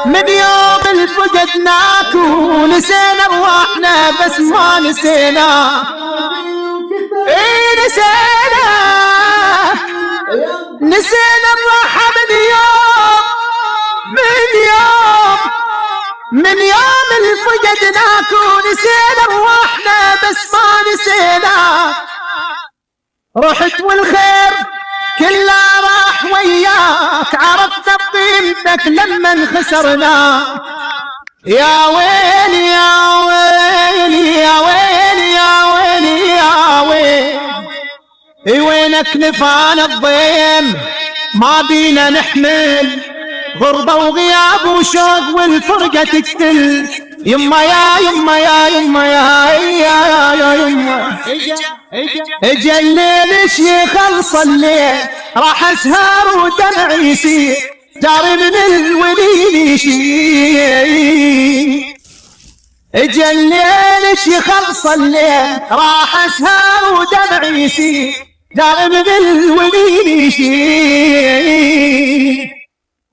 من يوم الفقدناك ونسينا ارواحنا بس ما نسينا. اي نسينا الراحة من يوم الفقدناك ونسينا ارواحنا بس ما نسينا. رحت والخير كله راح وياك، عرفنا بقيمتك لما خسرنا. يا ويلي يا ويلي يا ويلي يا ويلي يا ويلي، وينك نفان الضيم ما بينا نحمل غربة وغياب وشوق والفرقة تقتل. يما يا يما يا يما يا يما، اجا الليل يخلص الليل، راح اسهر ودمعي يسيل، جاري من الوليل يشيل. اجا الليل يخلص الليل، راح اسهر ودمعي يسيل، جاري من الوليل يشيل.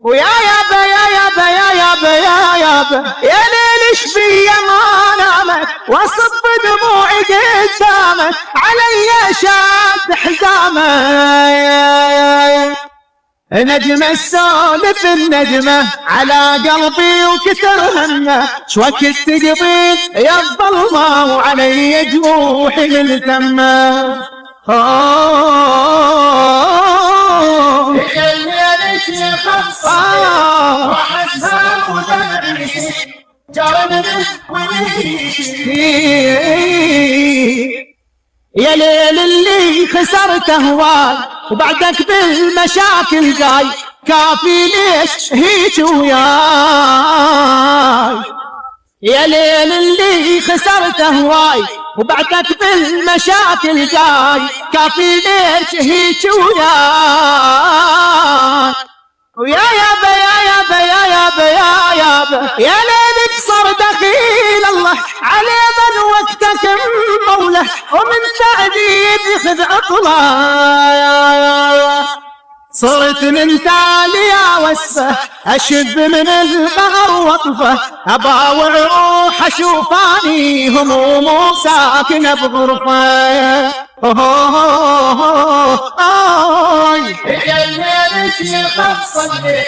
ويا يابا يا يابا يا يابا يا يابا، يا ليل شبيه ما نامت واصب دموعي قدامك، علي شاد حزامك. نجمة السولف النجمة على قلبي وكتر همه، شوقت تقضين يا الظلمة وعلي جروحي ملتمة. يا ليل اللي خسرت هواي وبعدك بالمشاكل جاي، كافي ليش هيك وياي. يا ليل اللي خسرت هواي وبعدك بالمشاكل جاي، كافي ليش هيك وياي. ويا يابا يا يابا يا يابا يا يابا، يا ليل صار دخيل الله على من وقتك موله، ومن تعذيب يخذ عطله. صرت من تاليا وصفه اشب من البحر وطفه، اباوع روح اشوف اني هموم ساكنه بغرفه. الليل يخلص الليل،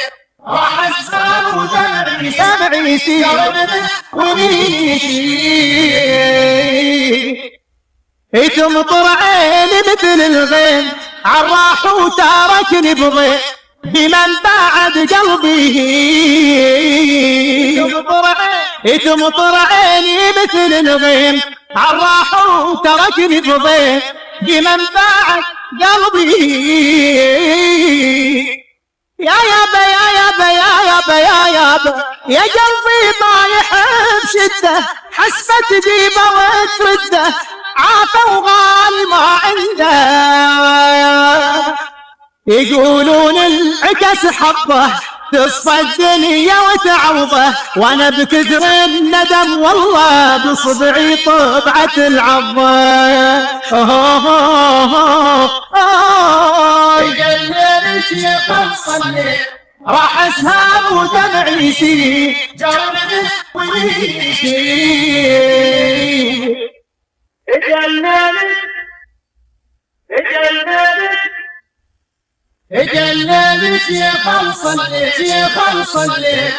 راح اسهر ودمعي يسيل ويشيل. تمطر عيني مثل الغيم عالراح وتاركني بضيم، بمن بعد قلبي. تمطر عيني مثل الغيم عالراح وتركني بضيم، بمن بعد قلبي. يا يابا يا يابا يا يابا يا يابا، يا قلبي ما يحب شده، حسبة تجيبه وترده، عافى وغالي ما عنده. يقولون العكس حبه تصفى الدنيا وتعوضه، وانا بكثر الندم والله بصبعي طبعة العضه. الليل يخلص الليل، راح اسهر ودمعي يسيل، جاري ويشيل. اجا الليل يخلص الليل، يخلص الليل.